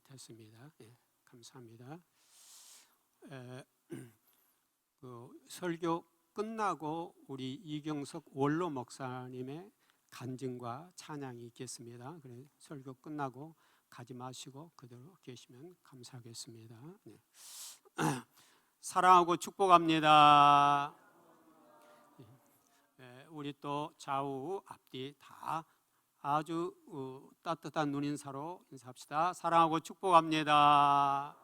됐습니다. 예, 감사합니다. 설교 끝나고 우리 이경석 원로 목사님의 간증과 찬양이 있겠습니다. 그래 설교 끝나고 가지 마시고 그대로 계시면 감사하겠습니다. 네. 사랑하고 축복합니다. 우리 또 좌우 앞뒤 다 아주 따뜻한 눈인사로 인사합시다. 사랑하고 축복합니다.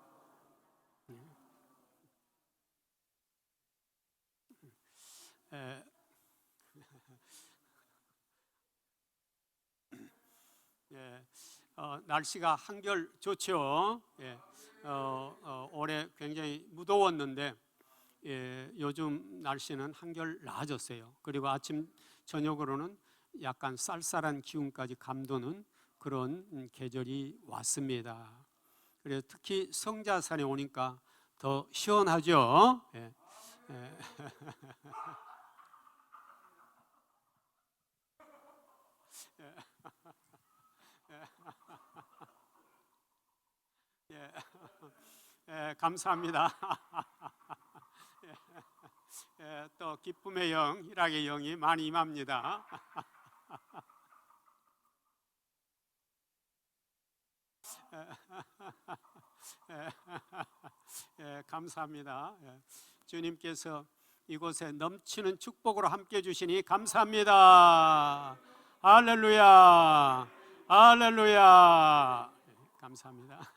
날씨가 한결 좋죠. 올해 굉장히 무더웠는데 요즘 날씨는 한결 나아졌어요. 그리고 아침 저녁으로는 약간 쌀쌀한 기운까지 감도는 그런 계절이 왔습니다. 그래서 특히 성자산에 오니까 더 시원하죠. 감사합니다. 또 기쁨의 영, 희락의 영이 많이 임합니다. 감사합니다. 주님께서 이곳에 넘치는 축복으로 함께 주시니 감사합니다. 할렐루야, 할렐루야. 감사합니다.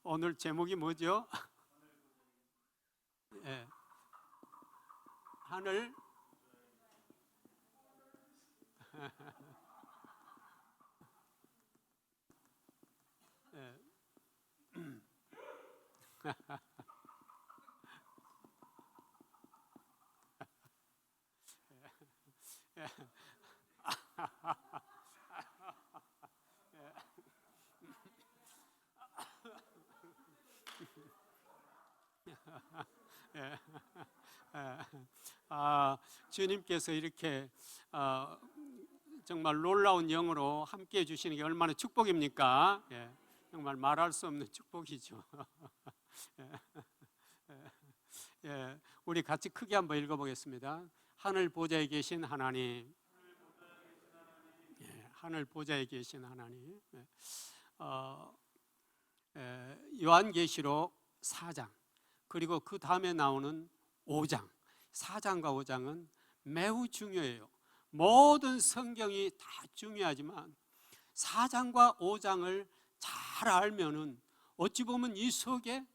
오늘 제목이 뭐죠? 하늘 주님께서 이렇게 정말 놀라운 영으로 함께 해주시는 게 얼마나 축복입니까? 정말 말할 수 없는 축복이죠. 우리 같이 크게 한번 읽어보겠습니다. 하늘 보좌에 계신 하나님, 하늘 보좌에 계신 하나님. 요한계시록 4장 그리고 그 다음에 나오는 5장, 4장과 5장은 매우 중요해요. 모든 성경이 다 중요하지만 4장과 5장을 잘 알면은 어찌 보면 이 속에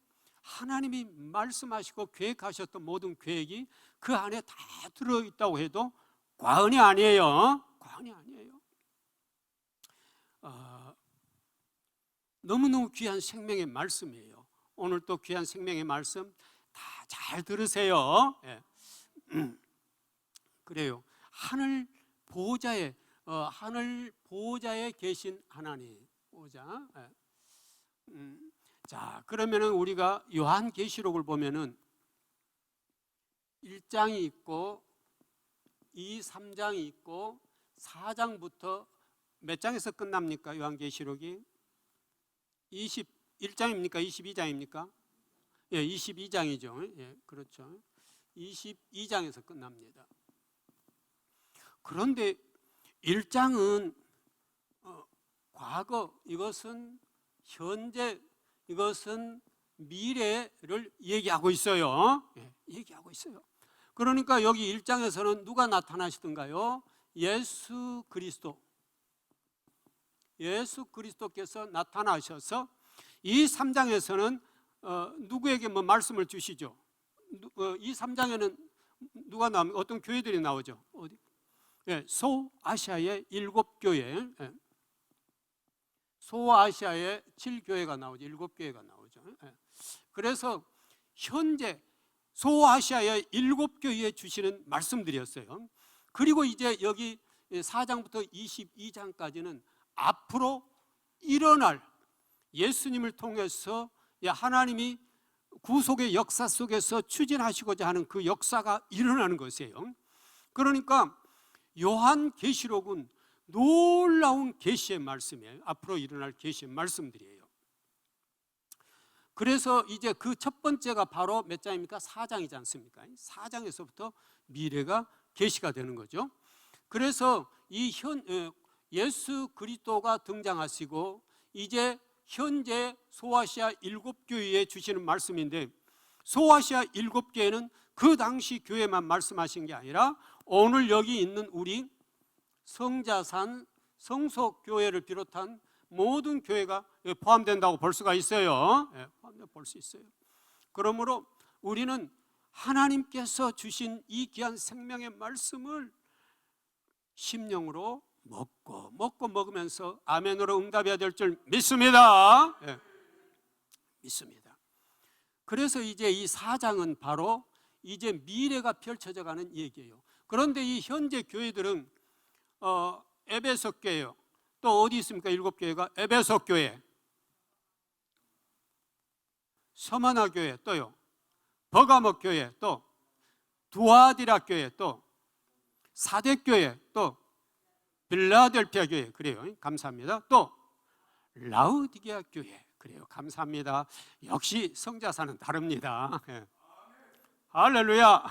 하나님이 말씀하시고 계획하셨던 모든 계획이 그 안에 다 들어있다고 해도 과언이 아니에요. 과언이 아니에요. 너무너무 귀한 생명의 말씀이에요. 오늘 또 귀한 생명의 말씀 다 잘 들으세요. 그래요. 하늘 보좌에 계신 하나님 보좌. 자, 그러면은 우리가 요한계시록을 보면은 1장이 있고 2, 3장이 있고 4장부터 몇 장에서 끝납니까? 요한계시록이 21장입니까? 22장입니까? 22장이죠. 그렇죠. 22장에서 끝납니다. 그런데 1장은 과거, 이것은 현재, 이것은 미래를 얘기하고 있어요. 얘기하고 있어요. 그러니까 여기 1장에서는 누가 나타나시던가요? 예수 그리스도께서 나타나셔서 이 3장에서는 누구에게 뭐 말씀을 주시죠? 이 3장에는 누가 나오면 어떤 교회들이 나오죠? 어디? 소아시아의 7교회, 소아시아의 7교회가 나오죠. 7교회가 나오죠. 그래서 현재 소아시아의 7교회에 주시는 말씀들이었어요. 그리고 이제 여기 4장부터 22장까지는 앞으로 일어날 예수님을 통해서 하나님이 구속의 역사 속에서 추진하시고자 하는 그 역사가 일어나는 것이에요. 그러니까 요한계시록은 놀라운 계시의 말씀이에요. 앞으로 일어날 계시의 말씀들이에요. 그래서 이제 그 첫 번째가 바로 몇 장입니까? 4장이지 않습니까? 4장에서부터 미래가 계시가 되는 거죠. 그래서 예수 그리스도가 등장하시고 이제 현재 소아시아 7교회에 주시는 말씀인데, 소아시아 7교회는 그 당시 교회만 말씀하신 게 아니라 오늘 여기 있는 우리 성자산 성소교회를 비롯한 모든 교회가 포함된다고 볼 수가 있어요. 볼 수 있어요. 그러므로 우리는 하나님께서 주신 이 귀한 생명의 말씀을 심령으로 먹고 먹으면서 아멘으로 응답해야 될 줄 믿습니다. 믿습니다. 그래서 이제 이 4장은 바로 이제 미래가 펼쳐져 가는 얘기예요. 그런데 이 현재 교회들은 에베소 교회요. 또 어디 있습니까? 7교회가 에베소 교회, 서머나 교회, 또요 버가모 교회, 또 두아디라 교회, 또 사대 교회, 또 빌라델피아 교회. 그래요. 감사합니다. 또 라우디게아 교회. 그래요. 감사합니다. 역시 성자사는 다릅니다. 할렐루야.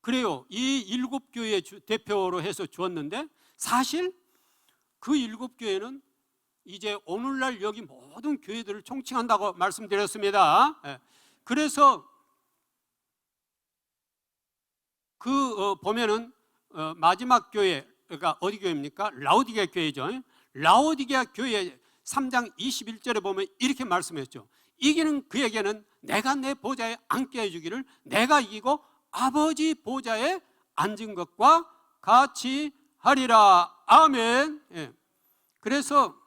그래요. 이 7교회 대표로 해서 주었는데, 사실 그 7교회는 이제 오늘날 여기 모든 교회들을 총칭한다고 말씀드렸습니다. 그래서 보면은 마지막 교회가 어디 교회입니까? 라오디게아 교회죠. 라오디게아 교회 3장 21절에 보면 이렇게 말씀했죠. 이기는 그에게는 내가 내 보좌에 앉게 해주기를 내가 이기고 아버지 보좌에 앉은 것과 같이 하리라. 아멘. 그래서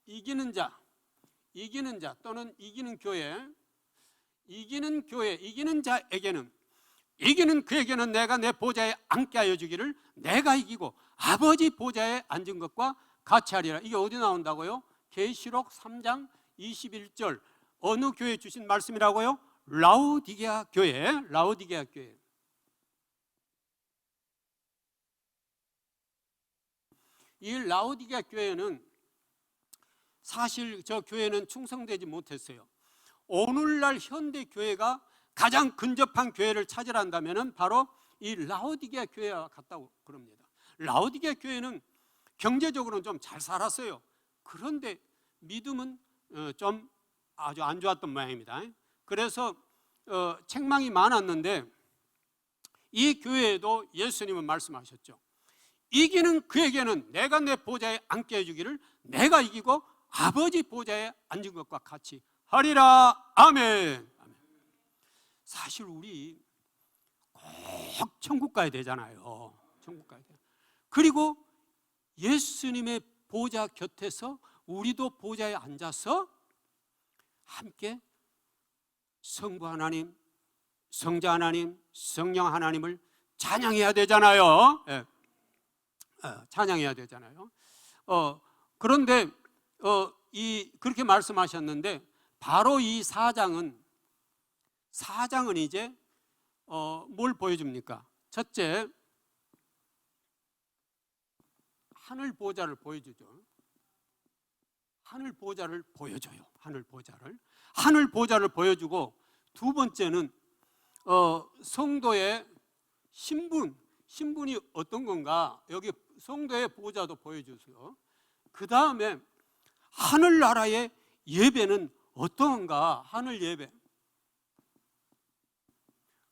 이기는 자 또는 이기는 교회, 이기는 자에게는, 이기는 그에게는 내가 내 보좌에 앉게 하여 주기를 내가 이기고 아버지 보좌에 앉은 것과 같이 하리라. 이게 어디 나온다고요? 계시록 3장 21절. 어느 교회 주신 말씀이라고요? 라오디게아 교회. 라오디게아 교회. 이 라오디게아 교회는 사실 저 교회는 충성되지 못했어요. 오늘날 현대 교회가 가장 근접한 교회를 찾으란다면 바로 이 라오디게아 교회와 같다고 그럽니다. 라오디게아 교회는 경제적으로는 좀 잘 살았어요. 그런데 믿음은 좀 아주 안 좋았던 모양입니다. 그래서 책망이 많았는데, 이 교회에도 예수님은 말씀하셨죠. 이기는 그에게는 내가 내 보좌에 앉게 해주기를 내가 이기고 아버지 보좌에 앉은 것과 같이 하리라. 아멘. 사실 우리 꼭 천국 가야 되잖아요. 천국 가야 돼요. 그리고 예수님의 보좌 곁에서 우리도 보좌에 앉아서 함께 성부 하나님, 성자 하나님, 성령 하나님을 찬양해야 되잖아요. 찬양해야 되잖아요. 그런데 그렇게 말씀하셨는데, 바로 이 4장은 이제 뭘 보여줍니까? 첫째, 하늘 보좌를 보여주죠. 하늘 보좌를 보여줘요. 하늘 보좌를 보여주고, 두 번째는 성도의 신분이 어떤 건가, 여기 성도의 보좌도 보여주세요. 그 다음에 하늘나라의 예배는 어떤가, 하늘 예배.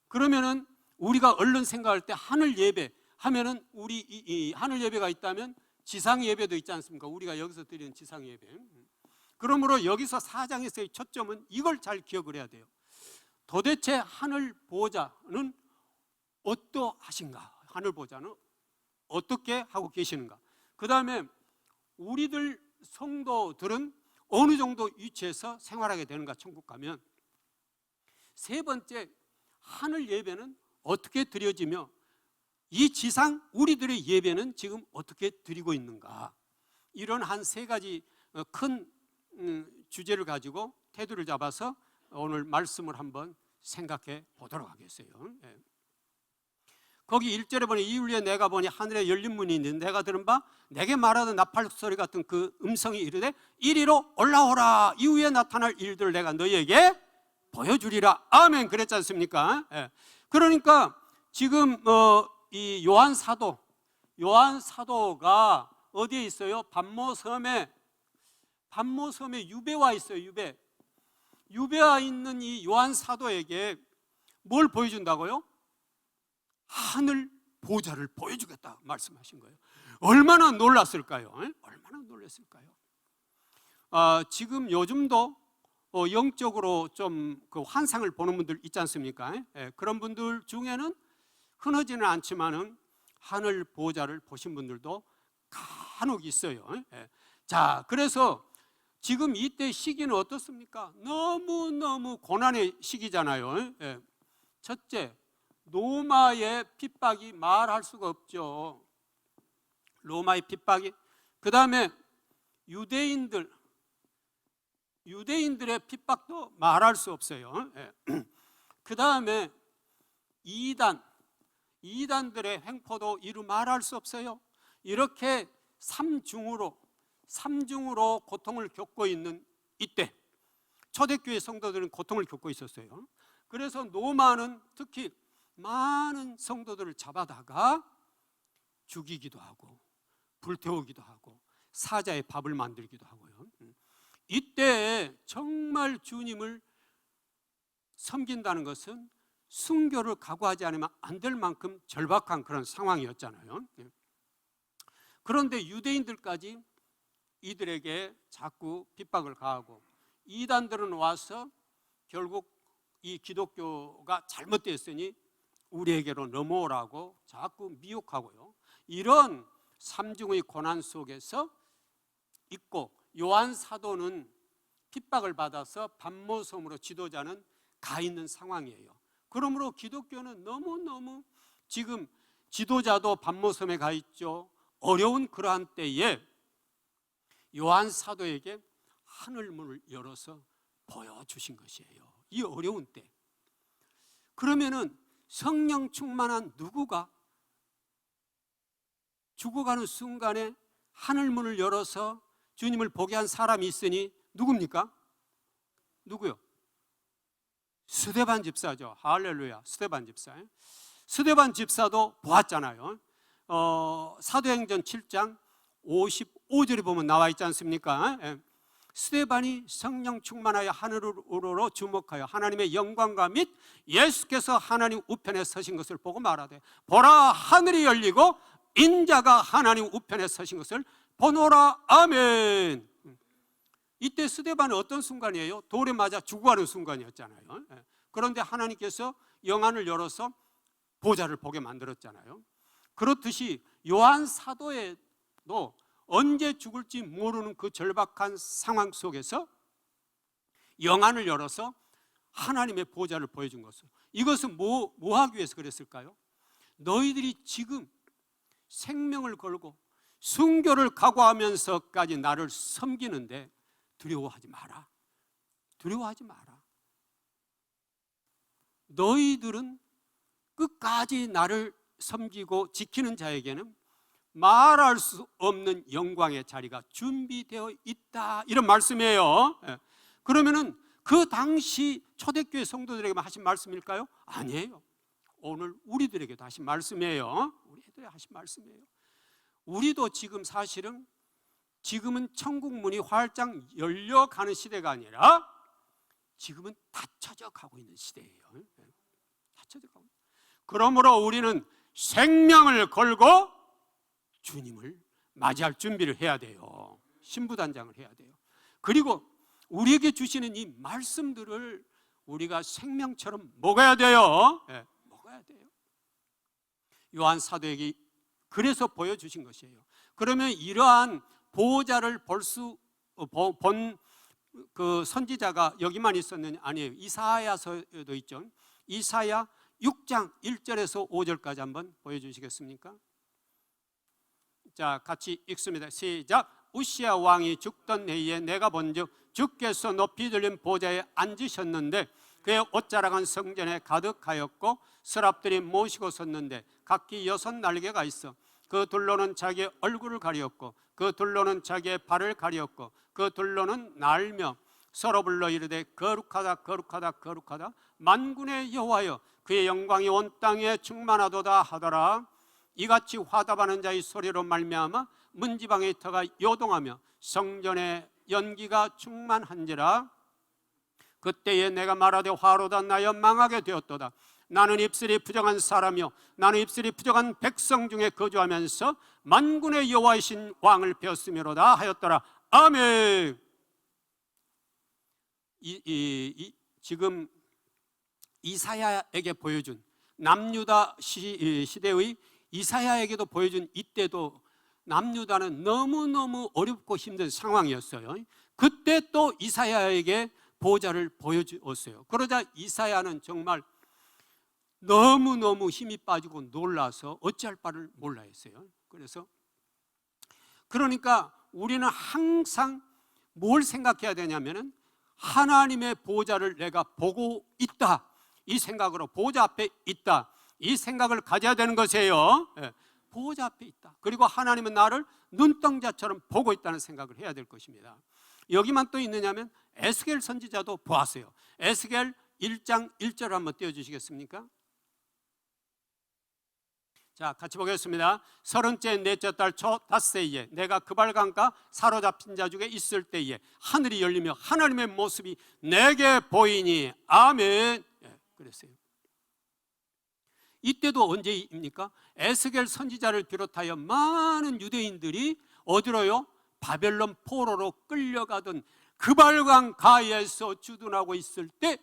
그러면은 우리가 얼른 생각할 때 하늘 예배 하면은 우리 이 하늘 예배가 있다면 지상 예배도 있지 않습니까? 우리가 여기서 드리는 지상 예배. 그러므로 여기서 4장에서의 초점은 이걸 잘 기억을 해야 돼요. 도대체 하늘 보좌는 어떠하신가? 하늘 보좌는 어떻게 하고 계시는가? 그 다음에 우리들 성도들은 어느 정도 위치에서 생활하게 되는가, 천국 가면. 세 번째, 하늘 예배는 어떻게 드려지며 이 지상 우리들의 예배는 지금 어떻게 드리고 있는가? 이런 한 세 가지 큰 주제를 가지고 태도를 잡아서 오늘 말씀을 한번 생각해 보도록 하겠어요. 거기 1절에 보니 이를 위해 내가 보니 하늘에 열린 문이 있는데 내가 들은 바 내게 말하던 나팔 소리 같은 그 음성이 이르되 이리로 올라오라. 이후에 나타날 일들을 내가 너희에게 보여주리라. 아멘. 그랬지 않습니까? 그러니까 지금 이 요한 사도가 어디에 있어요? 반모섬에 유배와 있어요. 유배와 있는 이 요한 사도에게 뭘 보여준다고요? 하늘 보좌를 보여주겠다 말씀하신 거예요. 얼마나 놀랐을까요? 얼마나 놀랐을까요? 지금 요즘도 영적으로 좀 그 환상을 보는 분들 있지 않습니까? 그런 분들 중에는 흔하지는 않지만은 하늘 보좌를 보신 분들도 간혹 있어요. 자, 그래서 지금 이때 시기는 어떻습니까? 너무너무 고난의 시기잖아요. 첫째, 로마의 핍박이 말할 수가 없죠. 로마의 핍박이. 그 다음에 유대인들의 핍박도 말할 수 없어요. 그 다음에 이단들의 횡포도 이루 말할 수 없어요. 이렇게 삼중으로 고통을 겪고 있는 이때 초대교회 성도들은 고통을 겪고 있었어요. 그래서 로마는 특히 많은 성도들을 잡아다가 죽이기도 하고 불태우기도 하고 사자의 밥을 만들기도 하고요. 이때 정말 주님을 섬긴다는 것은 순교를 각오하지 않으면 안 될 만큼 절박한 그런 상황이었잖아요. 그런데 유대인들까지 이들에게 자꾸 핍박을 가하고 이단들은 와서 결국 이 기독교가 잘못됐으니 우리에게로 넘어오라고 자꾸 미혹하고요. 이런 삼중의 고난 속에서 있고 요한 사도는 핍박을 받아서 반모섬으로 지도자는 가 있는 상황이에요. 그러므로 기독교는 너무너무 지금 지도자도 반모섬에 가 있죠. 어려운 그러한 때에 요한 사도에게 하늘문을 열어서 보여주신 것이에요. 이 어려운 때. 그러면은 성령 충만한 누구가 죽어가는 순간에 하늘문을 열어서 주님을 보게 한 사람이 있으니 누굽니까? 누구요? 스데반 집사죠. 할렐루야. 스데반 집사. 스데반 집사도 보았잖아요. 사도행전 7장 55절에 보면 나와 있지 않습니까? 스데반이 성령 충만하여 하늘으로 주목하여 하나님의 영광과 및 예수께서 하나님 우편에 서신 것을 보고 말하되 보라 하늘이 열리고 인자가 하나님 우편에 서신 것을 보노라. 아멘. 이때 스데반은 어떤 순간이에요? 돌에 맞아 죽어가는 순간이었잖아요. 그런데 하나님께서 영안을 열어서 보좌를 보게 만들었잖아요. 그렇듯이 요한 사도에도 언제 죽을지 모르는 그 절박한 상황 속에서 영안을 열어서 하나님의 보좌를 보여준 것을. 이것은 뭐 하기 위해서 그랬을까요? 너희들이 지금 생명을 걸고 순교를 각오하면서까지 나를 섬기는데 두려워하지 마라. 두려워하지 마라. 너희들은 끝까지 나를 섬기고 지키는 자에게는 말할 수 없는 영광의 자리가 준비되어 있다. 이런 말씀이에요. 그러면은 그 당시 초대교회 성도들에게만 하신 말씀일까요? 아니에요. 오늘 우리들에게도 하신 말씀이에요. 우리들에게 하신 말씀이에요. 우리도 지금 사실은 지금은 천국 문이 활짝 열려가는 시대가 아니라 지금은 닫혀져 가고 있는 시대예요. 닫혀져 가고. 그러므로 우리는 생명을 걸고 주님을 맞이할 준비를 해야 돼요. 신부단장을 해야 돼요. 그리고 우리에게 주시는 이 말씀들을 우리가 생명처럼 먹어야 돼요. 먹어야 돼요. 요한 사도에게 그래서 보여주신 것이에요. 그러면 이러한 보호자를 본 그 선지자가 여기만 있었느냐? 아니에요. 이사야서에도 있죠. 이사야 6장 1절에서 5절까지 한번 보여주시겠습니까? 자, 같이 읽습니다. 시작. 우시야 왕이 죽던 해에 내가 본즉 주께서 높이 들린 보좌에 앉으셨는데 그의 옷자락은 성전에 가득하였고 서랍들이 모시고 섰는데 각기 6날개가 있어 그 둘로는 자기의 얼굴을 가리었고 그 둘로는 자기의 발을 가리었고 그 둘로는 날며 서로 불러 이르되 거룩하다 거룩하다 거룩하다 만군의 여호와여 그의 영광이 온 땅에 충만하도다 하더라. 이같이 화답하는 자의 소리로 말미암아 문지방의 터가 요동하며 성전에 연기가 충만한지라. 그때에 내가 말하되 화로다 나여 망하게 되었도다. 나는 입술이 부정한 사람이요 나는 입술이 부정한 백성 중에 거주하면서 만군의 여호와이신 왕을 배웠음이로다 하였더라. 아멘. 지금 이사야에게 보여준 남유다 시대의 이사야에게도 보여준 이때도 남유다는 너무너무 어렵고 힘든 상황이었어요. 그때 또 이사야에게 보좌를 보여주었어요. 그러자 이사야는 정말 너무너무 힘이 빠지고 놀라서 어찌할 바를 몰라 했어요. 그러니까 우리는 항상 뭘 생각해야 되냐면은 하나님의 보좌를 내가 보고 있다, 이 생각으로 보좌 앞에 있다, 이 생각을 가져야 되는 것이에요. 보좌 앞에 있다. 그리고 하나님은 나를 눈동자처럼 보고 있다는 생각을 해야 될 것입니다. 여기만 또 있느냐면 에스겔 선지자도 보았어요. 에스겔 1장 1절을 한번 띄워주시겠습니까? 자, 같이 보겠습니다. 30째 넷째 달 초 닷새에 내가 그발강가 사로잡힌 자 중에 있을 때에 하늘이 열리며 하나님의 모습이 내게 보이니 아멘. 그랬어요. 이때도 언제입니까? 에스겔 선지자를 비롯하여 많은 유대인들이 어디로요? 바벨론 포로로 끌려가던 그발강 가에서 주둔하고 있을 때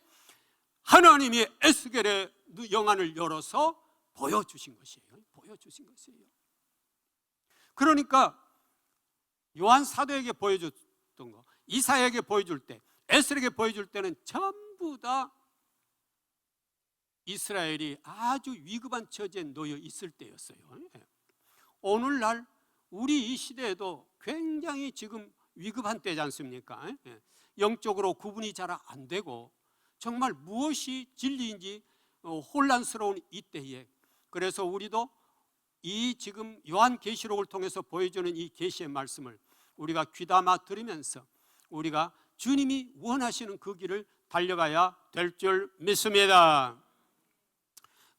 하나님이 에스겔의 영안을 열어서 보여주신 것이에요. 보여주신 것이에요. 그러니까 요한 사도에게 보여줬던 거, 이사야에게 보여줄 때, 에스겔에게 보여줄 때는 전부 다 이스라엘이 아주 위급한 처지에 놓여 있을 때였어요. 오늘날 우리 이 시대에도 굉장히 지금 위급한 때지 않습니까? 영적으로 구분이 잘 안 되고 정말 무엇이 진리인지 혼란스러운 이때에, 그래서 우리도 이 지금 요한계시록을 통해서 보여주는 이 계시의 말씀을 우리가 귀담아 들으면서 우리가 주님이 원하시는 그 길을 달려가야 될 줄 믿습니다.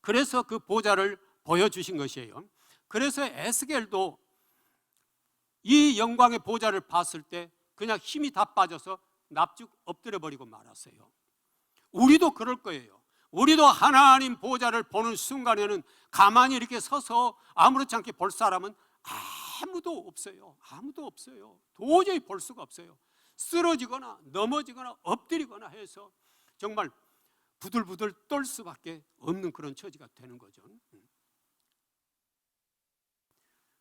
그래서 그 보좌를 보여주신 것이에요. 그래서 에스겔도 이 영광의 보좌를 봤을 때 그냥 힘이 다 빠져서 납죽 엎드려 버리고 말았어요. 우리도 그럴 거예요. 우리도 하나님 보좌를 보는 순간에는 가만히 이렇게 서서 아무렇지 않게 볼 사람은 아무도 없어요. 아무도 없어요. 도저히 볼 수가 없어요. 쓰러지거나 넘어지거나 엎드리거나 해서 정말 부들부들 떨 수밖에 없는 그런 처지가 되는 거죠.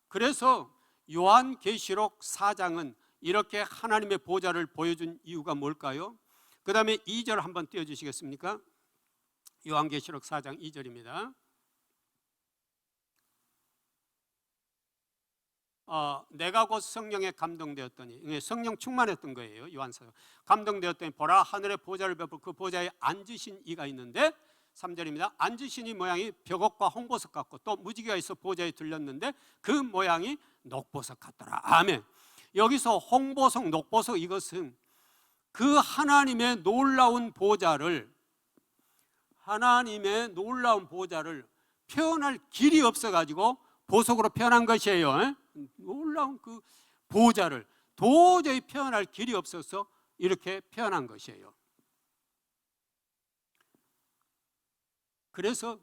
그래서 요한계시록 4장은 이렇게 하나님의 보좌를 보여준 이유가 뭘까요? 그 다음에 2절 한번 띄워주시겠습니까? 요한계시록 4장 2절입니다. 내가 곧 성령에 감동되었더니, 성령 충만했던 거예요. 요한사도 감동되었더니 보라 하늘의 보좌를 뵙고 그 보좌에 앉으신 이가 있는데, 3절입니다. 앉으신 이 모양이 벽옥과 홍보석 같고 또 무지개가 있어 보좌에 들렸는데 그 모양이 녹보석 같더라. 아멘. 여기서 홍보석, 녹보석, 이것은 그 하나님의 놀라운 보좌를, 하나님의 놀라운 보좌를 표현할 길이 없어가지고 보석으로 표현한 것이에요. 놀라운 그 보좌를 도저히 표현할 길이 없어서 이렇게 표현한 것이에요. 그래서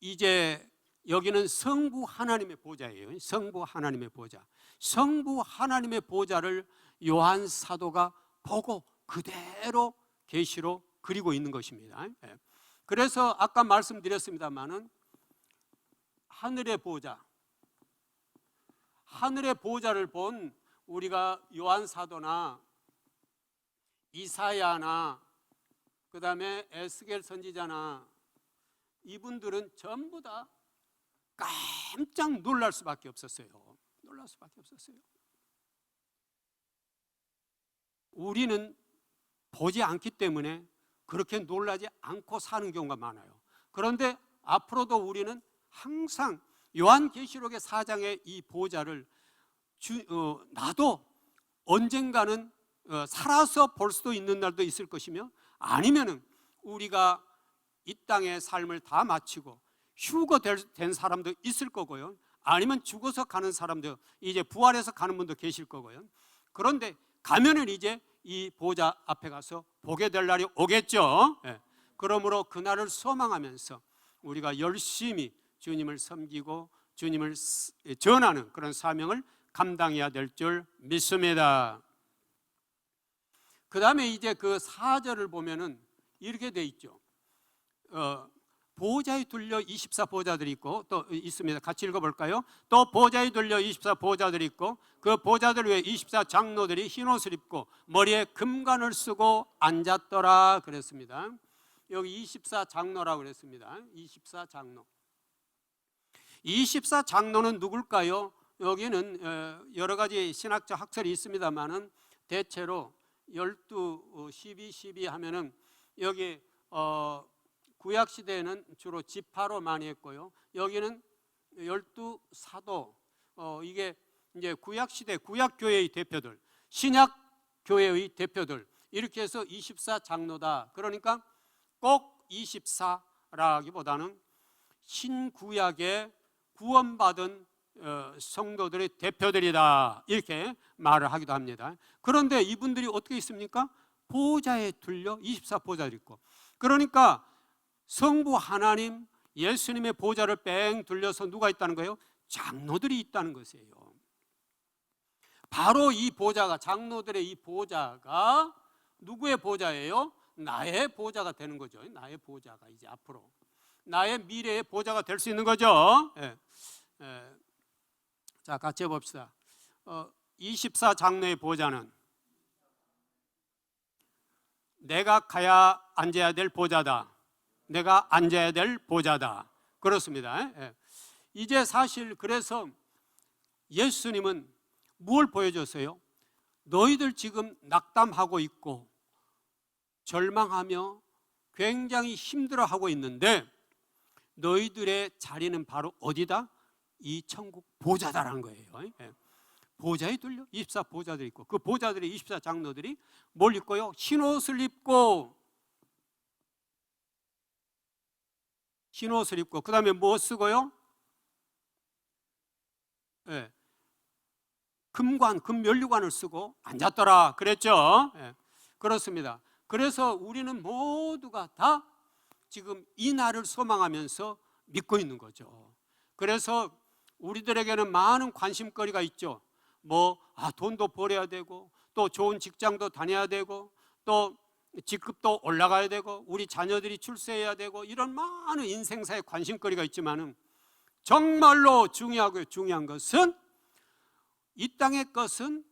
이제 여기는 성부 하나님의 보좌예요. 성부 하나님의 보좌. 성부 하나님의 보좌를 요한 사도가 보고 그대로 계시로 그리고 있는 것입니다. 그래서 아까 말씀드렸습니다마는 하늘의 보좌, 하늘의 보좌를 본 우리가 요한 사도나 이사야나 그 다음에 에스겔 선지자나 이분들은 전부 다 깜짝 놀랄 수밖에 없었어요. 놀랄 수밖에 없었어요. 우리는 보지 않기 때문에 그렇게 놀라지 않고 사는 경우가 많아요. 그런데 앞으로도 우리는 항상 요한계시록의 4장의 이 보좌를 나도 언젠가는 살아서 볼 수도 있는 날도 있을 것이며, 아니면은 우리가 이 땅의 삶을 다 마치고 휴거된 사람도 있을 거고요, 아니면 죽어서 가는 사람도, 이제 부활해서 가는 분도 계실 거고요. 그런데 가면은 이제 이 보좌 앞에 가서 보게 될 날이 오겠죠. 그러므로 그날을 소망하면서 우리가 열심히 주님을 섬기고 주님을 전하는 그런 사명을 감당해야 될 줄 믿습니다. 그 다음에 이제 그 4절을 보면은 이렇게 돼 있죠. 보좌에 둘려 24보좌들이 있고 또 있습니다. 같이 읽어볼까요? 또 보좌에 둘려 24보좌들이 있고 그 보좌들 위에 24장로들이 흰옷을 입고 머리에 금관을 쓰고 앉았더라 그랬습니다. 여기 24장로라고 그랬습니다. 24장로. 24장로는 누굴까요? 여기는 여러 가지 신학적 학설이 있습니다만은 대체로 12, 12, 12 하면은 여기 구약 시대에는 주로 지파로 많이 했고요. 여기는 12사도, 이게 이제 구약 시대 구약 교회의 대표들, 신약 교회의 대표들, 이렇게 해서 24장로다. 그러니까 꼭 24라기보다는 신구약의 구원받은 성도들의 대표들이다, 이렇게 말을 하기도 합니다. 그런데 이분들이 어떻게 있습니까? 보좌에 둘려 24보좌들이 있고, 그러니까 성부 하나님 예수님의 보좌를 뺑 둘려서 누가 있다는 거예요? 장로들이 있다는 것이에요. 바로 이 보좌가, 장로들의 이 보좌가 누구의 보좌예요? 나의 보좌가 되는 거죠. 나의 보좌가 이제 앞으로 나의 미래의 보좌가 될 수 있는 거죠. 자, 같이 해봅시다. 24장로의 보좌는 내가 가야 앉아야 될 보좌다. 내가 앉아야 될 보좌다. 그렇습니다. 이제 사실 그래서 예수님은 뭘 보여줬어요? 너희들 지금 낙담하고 있고 절망하며 굉장히 힘들어하고 있는데 너희들의 자리는 바로 어디다? 이 천국 보좌다라는 거예요. 보좌에 둘려 24보좌들이 있고 그 보좌들의 24장로들이 뭘 입고요? 흰옷을 입고, 흰옷을 입고 그 다음에 뭐 쓰고요? 금면류관을 쓰고 앉았더라 그랬죠. 그렇습니다. 그래서 우리는 모두가 다 지금 이 날을 소망하면서 믿고 있는 거죠. 그래서 우리들에게는 많은 관심거리가 있죠. 돈도 벌어야 되고 또 좋은 직장도 다녀야 되고 또 직급도 올라가야 되고 우리 자녀들이 출세해야 되고 이런 많은 인생사의 관심거리가 있지만은 정말로 중요하고요. 중요한 것은 이 땅의 것은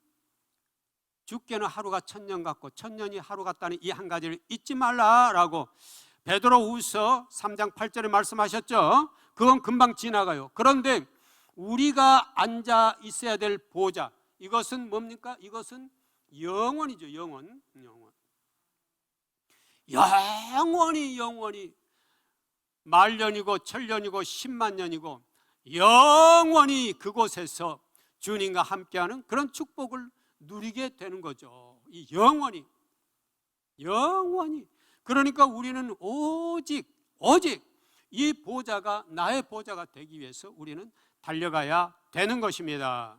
죽게는 하루가 천년 같고 천년이 하루 같다는 이 한 가지를 잊지 말라라고 베드로후서 3장 8절에 말씀하셨죠. 그건 금방 지나가요. 그런데 우리가 앉아 있어야 될 보좌, 이것은 뭡니까? 이것은 영원이죠. 영원히 말년이고 천년이고 10만 년이고 영원히 그곳에서 주님과 함께하는 그런 축복을 누리게 되는 거죠. 이 영원히. 그러니까 우리는 오직 이 보좌가 나의 보좌가 되기 위해서 우리는 달려가야 되는 것입니다.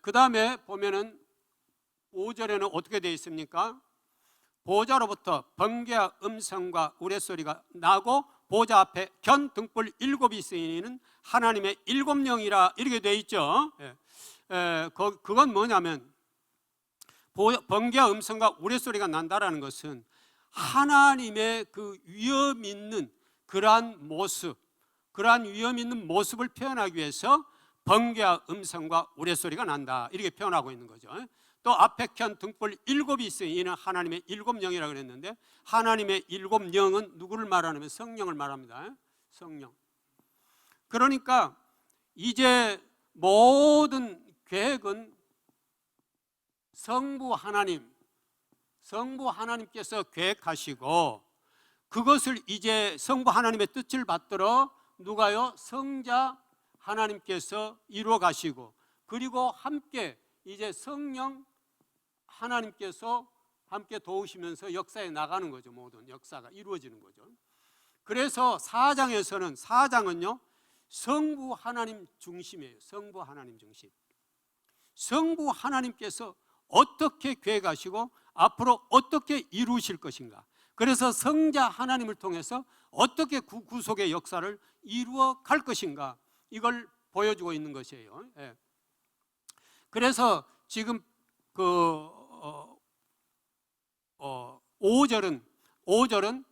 그 다음에 보면은 5절에는 어떻게 되어 있습니까? 보좌로부터 번개와 음성과 우레소리가 나고 보좌 앞에 견 등불 7이 쓰이는 하나님의 7영이라 이렇게 되어 있죠. 그건 뭐냐면 번개와 음성과 우레소리가 난다라는 것은 하나님의 그 위엄 있는 그러한 모습, 그러한 위엄 있는 모습을 표현하기 위해서 번개와 음성과 우레소리가 난다 이렇게 표현하고 있는 거죠. 또 앞에 켠 등불 7이 있어요. 이는 하나님의 7영이라고 그랬는데 하나님의 7영은 누구를 말하냐면 성령을 말합니다. 성령. 그러니까 이제 모든 계획은 성부 하나님께서 계획하시고 그것을 이제 성부 하나님의 뜻을 받들어 누가요? 성자 하나님께서 이루어 가시고 그리고 함께 이제 성령 하나님께서 함께 도우시면서 역사에 나가는 거죠. 모든 역사가 이루어지는 거죠. 그래서 사장은요 성부 하나님 중심이에요. 성부 하나님 중심. 성부 하나님께서 어떻게 계획하시고 앞으로 어떻게 이루실 것인가. 그래서 성자 하나님을 통해서 어떻게 구속의 역사를 이루어 갈 것인가, 이걸 보여주고 있는 것이에요. 예. 그래서 지금 그 5절은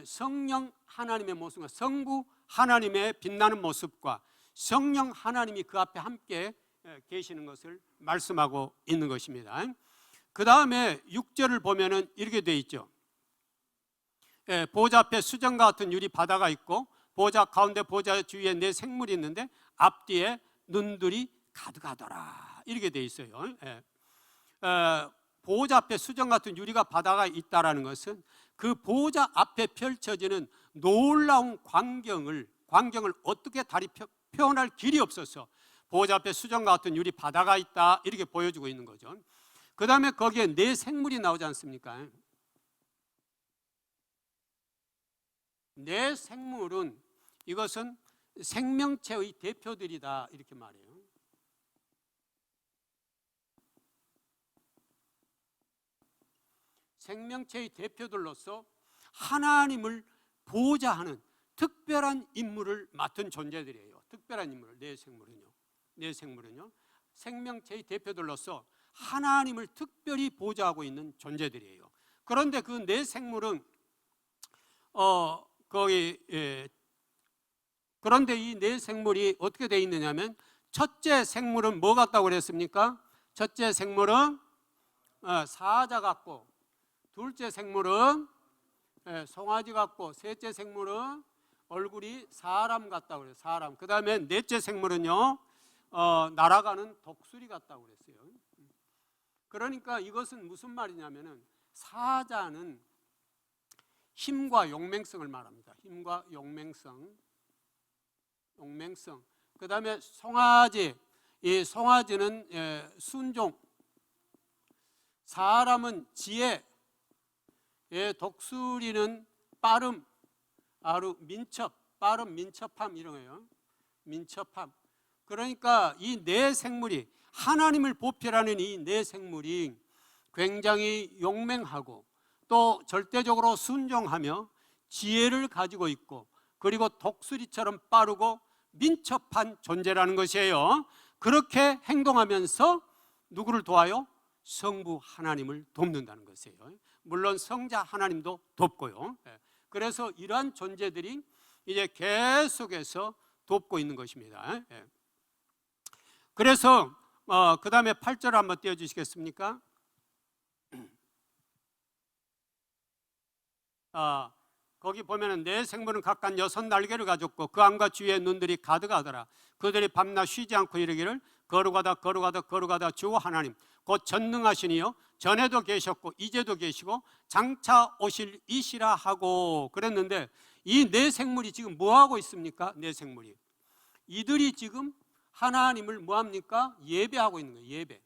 성령 하나님의 모습과 성부 하나님의 빛나는 모습과 성령 하나님이 그 앞에 함께 계시는 것을 말씀하고 있는 것입니다. 그 다음에 6절을 보면은 이렇게 되어 있죠. 보좌 앞에 수정과 같은 유리 바다가 있고 보좌 가운데 보좌 주위에 네 생물이 있는데 앞뒤에 눈들이 가득하더라, 이렇게 되어 있어요. 보좌 앞에 수정 같은 유리가 바다가 있다라는 것은 그 보좌 앞에 펼쳐지는 놀라운 광경을 어떻게 달이 표현할 길이 없어서 보좌 앞에 수정과 같은 유리 바다가 있다, 이렇게 보여주고 있는 거죠. 그 다음에 거기에 네 생물이 나오지 않습니까? 네 생물은 이것은 생명체의 대표들이다, 이렇게 말해요. 생명체의 대표들로서 하나님을 보좌하는 특별한 임무를 맡은 존재들이에요. 특별한 임무를. 네 생물은요 생명체의 대표들로서 하나님을 특별히 보좌하고 있는 존재들이에요. 그런데 그 네 생물은 그런데 이 네 생물이 어떻게 되어 있느냐면, 첫째 생물은 뭐 같다고 그랬습니까? 첫째 생물은 사자 같고, 둘째 생물은 송아지 같고, 셋째 생물은 얼굴이 사람 같다고 그래요. 사람. 그 다음에 넷째 생물은요 날아가는 독수리 같다고 그랬어요. 그러니까 이것은 무슨 말이냐면은, 사자는 힘과 용맹성을 말합니다. 힘과 용맹성. 그 다음에 송아지, 이 송아지는 순종, 사람은 지혜, 독수리는 빠름, 빠름, 민첩함, 이런 거예요. 민첩함. 그러니까 이 네 생물이, 하나님을 보필하는 이 네 생물이 굉장히 용맹하고 또 절대적으로 순종하며 지혜를 가지고 있고, 그리고 독수리처럼 빠르고 민첩한 존재라는 것이에요. 그렇게 행동하면서 누구를 도와요? 성부 하나님을 돕는다는 것이에요. 물론 성자 하나님도 돕고요. 그래서 이러한 존재들이 이제 계속해서 돕고 있는 것입니다. 그래서 그 다음에 8절 한번 띄워주시겠습니까? 거기 보면은 네 생물은 각각 6날개를 가졌고 그 안과 주위에 눈들이 가득하더라. 그들이 밤낮 쉬지 않고 이르기를 거룩하다 주 하나님 곧 전능하시니요 전에도 계셨고 이제도 계시고 장차 오실 이시라 하고 그랬는데, 이 네 생물이 지금 뭐 하고 있습니까? 네 생물이 이들이 지금 하나님을 뭐 합니까? 예배하고 있는 거예요. 예배.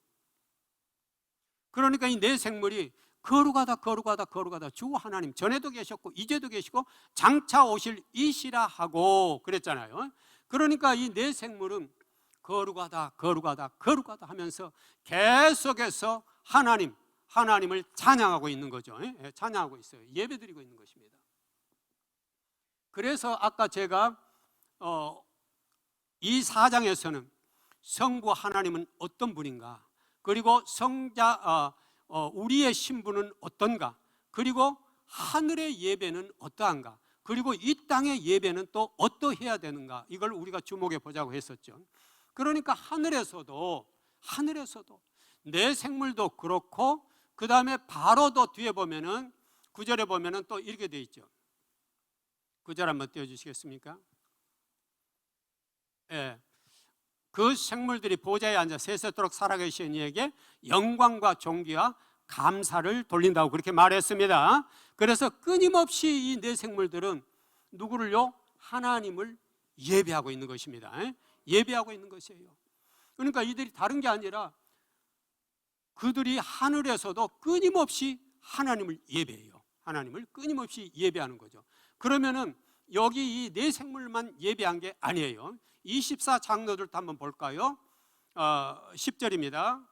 그러니까 이 네 생물이 거룩하다 주 하나님 하나님 전에도 계셨고 이제도 계시고 장차 오실 이시라 하고 그랬잖아요. 그러니까 이 네 생물은 거룩하다 하면서 계속해서 하나님을 찬양하고 있는 거죠. 찬양하고 있어요. 예배드리고 있는 것입니다. 그래서 아까 제가 이 4장에서는 성부 하나님은 어떤 분인가, 그리고 우리의 신분은 어떤가, 그리고 하늘의 예배는 어떠한가, 그리고 이 땅의 예배는 또 어떠해야 되는가, 이걸 우리가 주목해 보자고 했었죠. 그러니까 하늘에서도 내 생물도 그렇고, 그 다음에 바로 더 뒤에 보면은 9절에 보면은 또 이렇게 돼 있죠. 9절 한번 띄워주시겠습니까? 그 생물들이 보좌에 앉아 세세토록 살아계신 이에게 영광과 존귀와 감사를 돌린다고 그렇게 말했습니다. 그래서 끊임없이 이 네 생물들은 누구를요? 하나님을 예배하고 있는 것입니다. 예배하고 있는 것이에요. 그러니까 이들이 다른 게 아니라 그들이 하늘에서도 끊임없이 하나님을 예배해요. 하나님을 끊임없이 예배하는 거죠. 그러면은 여기 이 네 생물만 예배한 게 아니에요. 24장로들도 한번 볼까요? 10절입니다.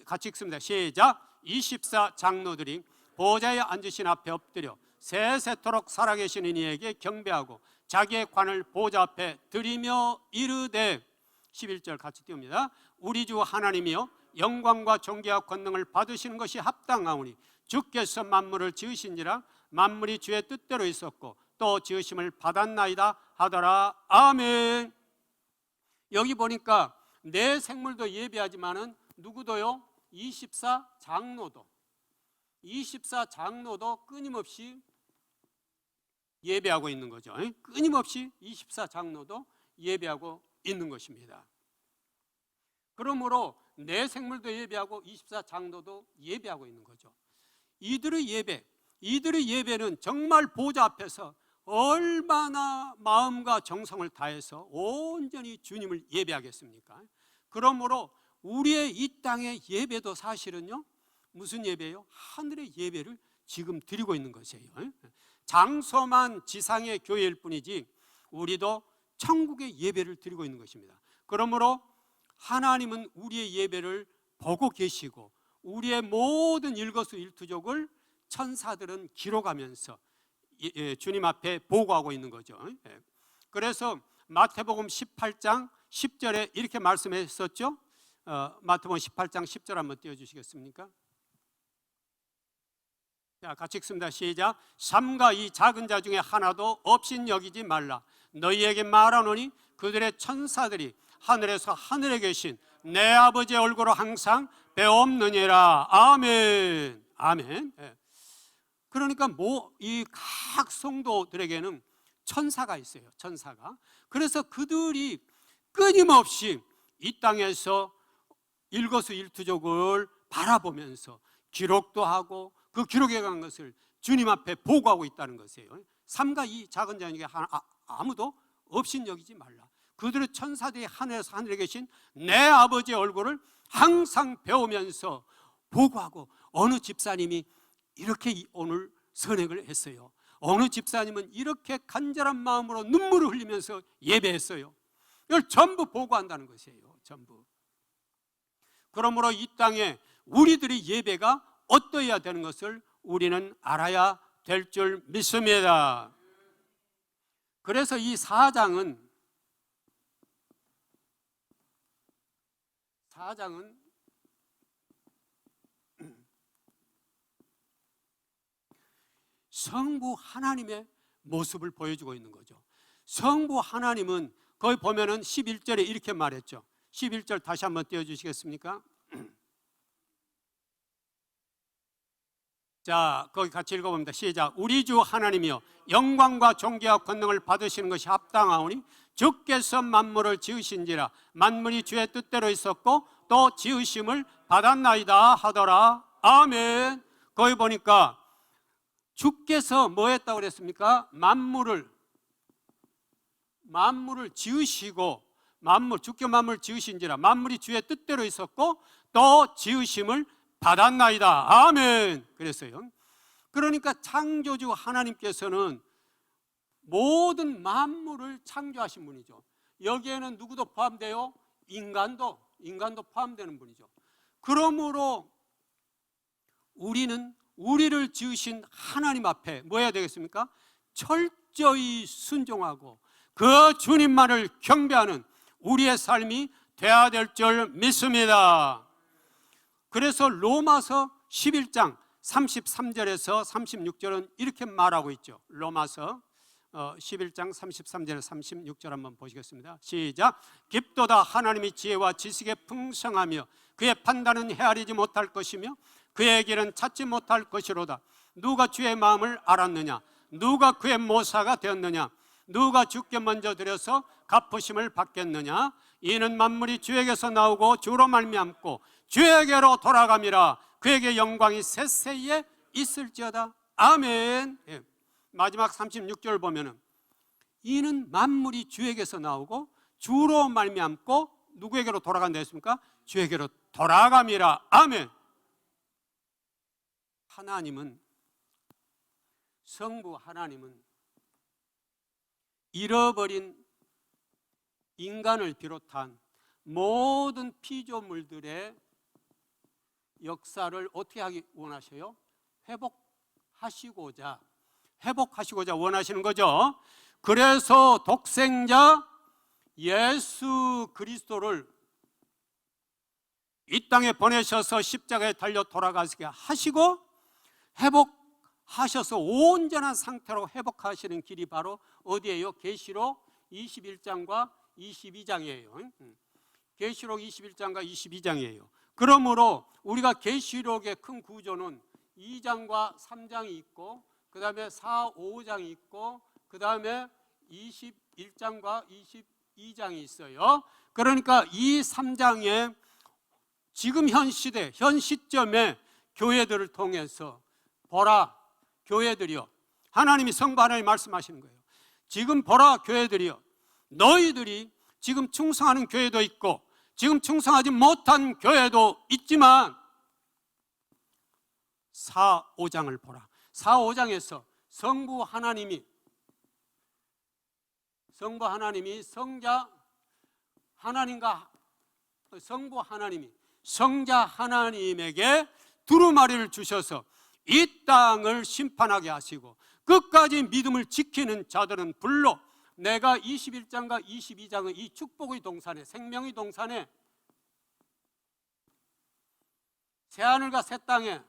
같이 읽습니다. 시작. 24장로들이 보좌에 앉으신 앞에 엎드려 세세토록 살아계시는 이에게 경배하고 자기의 관을 보좌 앞에 드리며 이르되 11절 같이 띄웁니다. 우리 주 하나님이여 영광과 존귀와 권능을 받으시는 것이 합당하오니 주께서 만물을 지으신지라 만물이 주의 뜻대로 있었고 또 지으심을 받았나이다 하더라. 아멘. 여기 보니까 내 생물도 예배하지만은 누구도요? 24장로도 끊임없이 예배하고 있는 거죠. 끊임없이 24장로도 예배하고 있는 것입니다. 그러므로 내 생물도 예배하고 24장로도 예배하고 있는 거죠. 이들의 예배는 정말 보좌 앞에서 얼마나 마음과 정성을 다해서 온전히 주님을 예배하겠습니까? 그러므로 우리의 이 땅의 예배도 사실은요, 무슨 예배예요? 하늘의 예배를 지금 드리고 있는 것이에요. 장소만 지상의 교회일 뿐이지 우리도 천국의 예배를 드리고 있는 것입니다. 그러므로 하나님은 우리의 예배를 보고 계시고 우리의 모든 일거수일투족을 천사들은 기록하면서 주님 앞에 보고하고 있는 거죠. 그래서 마태복음 18장 10절에 이렇게 말씀했었죠. 마태복음 18장 10절 한번 띄워주시겠습니까? 자, 같이 읽습니다. 시작. 삼가 이 작은 자 중에 하나도 없인 여기지 말라. 너희에게 말하노니 그들의 천사들이 하늘에서 하늘에 계신 내 아버지의 얼굴을 항상 배옵느니라. 아멘. 아멘. 그러니까 이 각 성도들에게는 천사가 있어요. 천사가. 그래서 그들이 끊임없이 이 땅에서 일거수일투족을 바라보면서 기록도 하고 그 기록해 간 것을 주님 앞에 보고하고 있다는 것이에요. 삼가 이 작은 자에게 아무도 없인 여기지 말라. 그들의 천사들이 하늘에서 하늘에 계신 내 아버지의 얼굴을 항상 배우면서 보고하고, 어느 집사님이 이렇게 오늘 선행을 했어요. 어느 집사님은 이렇게 간절한 마음으로 눈물을 흘리면서 예배했어요. 이걸 전부 보고한다는 것이에요. 전부. 그러므로 이 땅에 우리들의 예배가 어떠해야 되는 것을 우리는 알아야 될 줄 믿습니다. 그래서 이 4장은 성부 하나님의 모습을 보여주고 있는 거죠. 성부 하나님은 거기 보면은 11절에 이렇게 말했죠. 11절 다시 한번 띄워주시겠습니까? 자, 거기 같이 읽어봅니다. 시작. 우리 주 하나님이여 영광과 존귀와 권능을 받으시는 것이 합당하오니 주께서 만물을 지으신지라 만물이 주의 뜻대로 있었고 또 지으심을 받았나이다 하더라. 아멘. 거기 보니까 주께서 뭐 했다고 그랬습니까? 만물을 지으시고 주께 만물을 지으신지라 만물이 주의 뜻대로 있었고 또 지으심을 받았나이다. 아멘. 그랬어요. 그러니까 창조주 하나님께서는 모든 만물을 창조하신 분이죠. 여기에는 누구도 포함돼요? 인간도 포함되는 분이죠. 그러므로 우리는 우리를 지으신 하나님 앞에 뭐 해야 되겠습니까? 철저히 순종하고 그 주님만을 경배하는 우리의 삶이 되어야 될 줄 믿습니다. 그래서 로마서 11장 33절에서 36절은 이렇게 말하고 있죠. 로마서 11장 33절에서 36절 한번 보시겠습니다. 시작. 깊도다 하나님이 지혜와 지식에 풍성하며 그의 판단은 헤아리지 못할 것이며 그의 길은 찾지 못할 것이로다. 누가 주의 마음을 알았느냐? 누가 그의 모사가 되었느냐? 누가 주께 먼저 드려서 갚으심을 받겠느냐? 이는 만물이 주에게서 나오고 주로 말미암고 주에게로 돌아감이라. 그에게 영광이 세세에 있을지어다. 아멘. 예. 마지막 36절 보면은 이는 만물이 주에게서 나오고 주로 말미암고 누구에게로 돌아간다 했습니까? 주에게로 돌아감이라. 아멘. 하나님은, 성부 하나님은 잃어버린 인간을 비롯한 모든 피조물들의 역사를 어떻게 하기 원하셔요? 회복하시고자 원하시는 거죠. 그래서 독생자 예수 그리스도를 이 땅에 보내셔서 십자가에 달려 돌아가시게 하시고 회복하셔서 온전한 상태로 회복하시는 길이 바로 어디예요? 계시록 21장과 22장이에요. 계시록 21장과 22장이에요. 그러므로 우리가 계시록의 큰 구조는 2장과 3장이 있고 그 다음에 4, 5장이 있고 그 다음에 21장과 22장이 있어요. 그러니까 이 3장에 지금 현 시대, 현 시점에 교회들을 통해서 보라 교회들이여, 하나님이 성부 하나님 말씀하시는 거예요. 지금 보라 교회들이여, 너희들이 지금 충성하는 교회도 있고 지금 충성하지 못한 교회도 있지만 4, 5장을 보라. 4, 5장에서 성부 하나님이 성자 하나님과 성부 하나님이 성자 하나님에게 두루마리를 주셔서 이 땅을 심판하게 하시고 끝까지 믿음을 지키는 자들은 불로 내가 21장과 22장의 이 축복의 동산에, 생명의 동산에, 새하늘과 새 땅에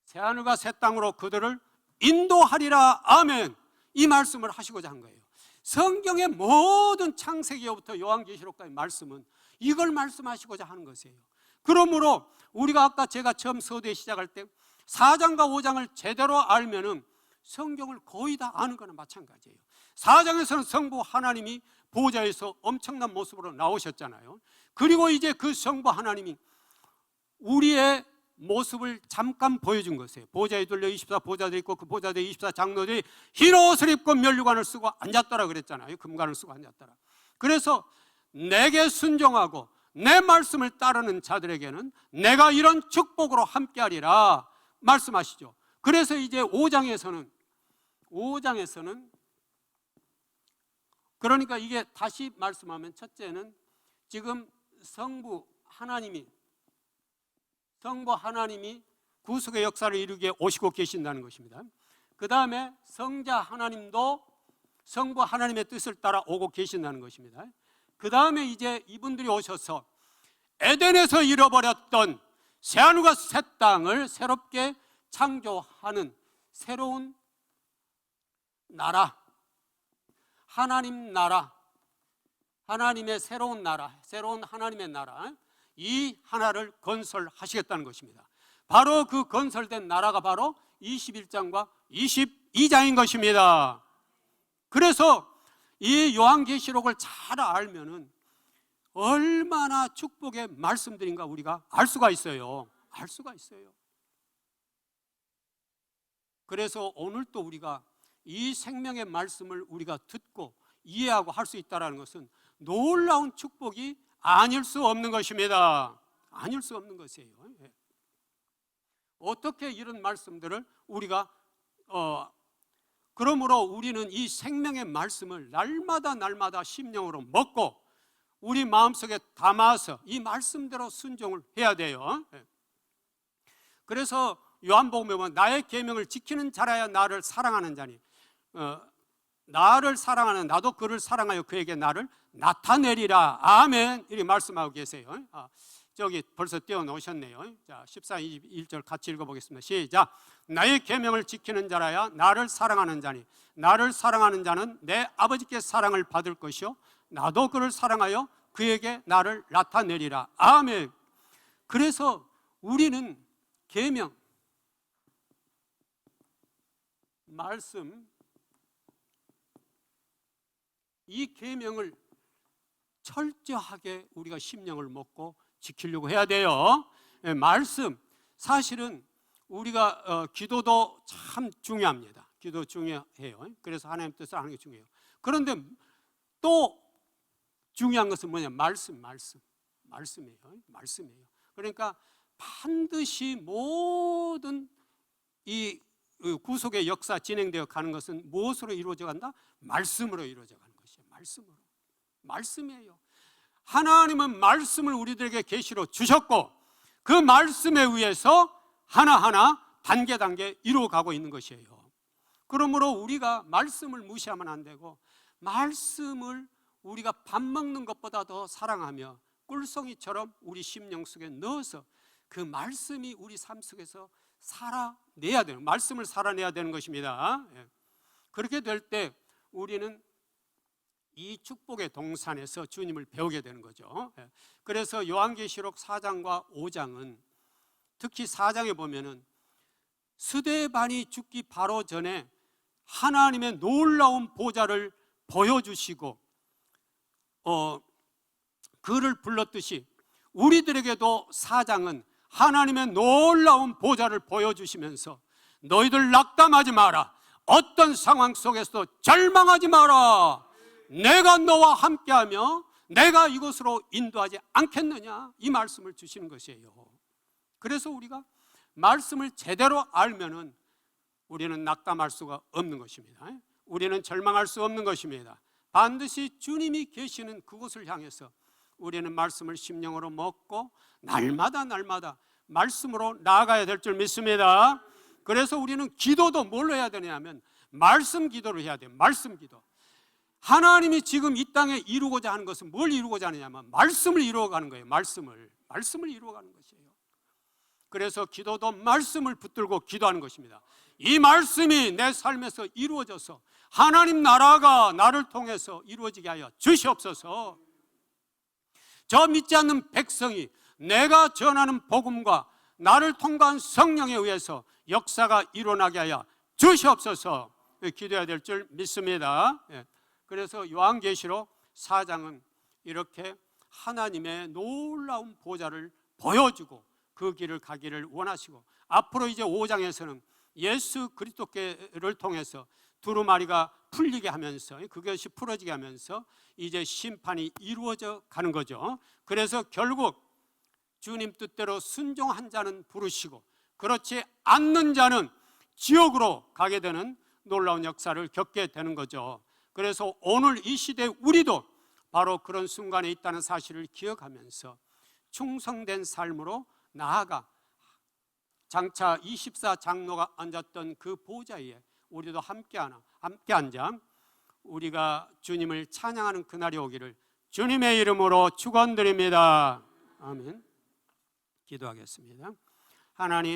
새하늘과 새 땅으로 그들을 인도하리라. 아멘. 이 말씀을 하시고자 한 거예요. 성경의 모든 창세기부터 요한계시록까지 말씀은 이걸 말씀하시고자 하는 것이에요. 그러므로 우리가 아까 제가 처음 서두에 시작할 때 4장과 5장을 제대로 알면은 성경을 거의 다 아는 거나 마찬가지예요. 4장에서는 성부 하나님이 보좌에서 엄청난 모습으로 나오셨잖아요. 그리고 이제 그 성부 하나님이 우리의 모습을 잠깐 보여준 것이에요. 보좌에 둘려 24 보좌들이 있고 그 보좌들 24 장로들이 흰 옷을 입고 면류관을 쓰고 앉았더라 그랬잖아요. 금관을 쓰고 앉았더라. 그래서 내게 순종하고 내 말씀을 따르는 자들에게는 내가 이런 축복으로 함께하리라 말씀하시죠. 그래서 이제 5장에서는 그러니까 이게 다시 말씀하면 첫째는 지금 성부 하나님이 구속의 역사를 이루게 오시고 계신다는 것입니다. 그 다음에 성자 하나님도 성부 하나님의 뜻을 따라 오고 계신다는 것입니다. 그 다음에 이제 이분들이 오셔서 에덴에서 잃어버렸던 새하늘과 새 땅을 새롭게 창조하는 새로운 나라, 하나님 나라, 하나님의 새로운 나라, 새로운 하나님의 나라, 이 하나를 건설하시겠다는 것입니다. 바로 그 건설된 나라가 바로 21장과 22장인 것입니다. 그래서 이 요한계시록을 잘 알면은 얼마나 축복의 말씀들인가 우리가 알 수가 있어요. 알 수가 있어요. 그래서 오늘 또 우리가 이 생명의 말씀을 우리가 듣고 이해하고 할 수 있다는 것은 놀라운 축복이 아닐 수 없는 것입니다. 아닐 수 없는 것이에요. 어떻게 이런 말씀들을 우리가 그러므로 우리는 이 생명의 말씀을 날마다 심령으로 먹고 우리 마음속에 담아서 이 말씀대로 순종을 해야 돼요. 그래서 요한복음에 보면 나의 계명을 지키는 자라야 나를 사랑하는 자니 나를 사랑하는 나도 그를 사랑하여 그에게 나를 나타내리라. 아멘. 이렇게 말씀하고 계세요. 저기 벌써 띄워놓으셨네요. 자, 14, 21절 같이 읽어보겠습니다. 시작. 나의 계명을 지키는 자라야 나를 사랑하는 자니 나를 사랑하는 자는 내 아버지께 사랑을 받을 것이요 나도 그를 사랑하여 그에게 나를 나타내리라. 아멘. 그래서 우리는 계명, 말씀, 이 계명을 철저하게 우리가 심령을 먹고 지키려고 해야 돼요. 말씀, 사실은 우리가 기도도 참 중요합니다. 기도 중요해요. 그래서 하나님 뜻을 아는 게 중요해요. 그런데 또 중요한 것은 뭐냐? 말씀이에요. 그러니까 반드시 모든 이 구속의 역사 진행되어 가는 것은 무엇으로 이루어져 간다? 말씀으로 이루어져 가는 것이에요. 말씀이에요. 하나님은 말씀을 우리들에게 계시로 주셨고 그 말씀에 의해서 하나하나 단계 이루어가고 있는 것이에요. 그러므로 우리가 말씀을 무시하면 안 되고, 말씀을 우리가 밥 먹는 것보다 더 사랑하며 꿀송이처럼 우리 심령 속에 넣어서 그 말씀이 우리 삶 속에서 말씀을 살아내야 되는 것입니다. 그렇게 될 때 우리는 이 축복의 동산에서 주님을 배우게 되는 거죠. 그래서 요한계시록 4장과 5장은, 특히 4장에 보면은 스데반이 죽기 바로 전에 하나님의 놀라운 보좌를 보여주시고 그를 불렀듯이 우리들에게도 4장은 하나님의 놀라운 보좌를 보여주시면서 너희들 낙담하지 마라, 어떤 상황 속에서도 절망하지 마라, 내가 너와 함께하며 내가 이곳으로 인도하지 않겠느냐, 이 말씀을 주시는 것이에요. 그래서 우리가 말씀을 제대로 알면은 우리는 낙담할 수가 없는 것입니다. 우리는 절망할 수 없는 것입니다. 반드시 주님이 계시는 그곳을 향해서 우리는 말씀을 심령으로 먹고 날마다 말씀으로 나아가야 될 줄 믿습니다. 그래서 우리는 기도도 뭘로 해야 되냐면 말씀 기도를 해야 돼요. 말씀 기도. 하나님이 지금 이 땅에 이루고자 하는 것은 뭘 이루고자 하느냐면 말씀을 이루어가는 거예요. 말씀을 이루어가는 것이에요. 그래서 기도도 말씀을 붙들고 기도하는 것입니다. 이 말씀이 내 삶에서 이루어져서 하나님 나라가 나를 통해서 이루어지게 하여 주시옵소서. 저 믿지 않는 백성이 내가 전하는 복음과 나를 통과한 성령에 의해서 역사가 일어나게 하여 주시옵소서. 기도해야 될 줄 믿습니다. 그래서 요한계시록 4장은 이렇게 하나님의 놀라운 보좌를 보여주고 그 길을 가기를 원하시고, 앞으로 이제 5장에서는 예수 그리스도께를 통해서 두루마리가 풀리게 하면서, 그것이 풀어지게 하면서 이제 심판이 이루어져 가는 거죠. 그래서 결국 주님 뜻대로 순종한 자는 부르시고 그렇지 않는 자는 지옥으로 가게 되는 놀라운 역사를 겪게 되는 거죠. 그래서 오늘 이 시대 우리도 바로 그런 순간에 있다는 사실을 기억하면서 충성된 삶으로 나아가 장차 24장로가 앉았던 그 보좌에 우리도 함께 앉아 우리가 주님을 찬양하는 그날이 오기를 주님의 이름으로 축원드립니다. 아멘. 기도하겠습니다. 하나님,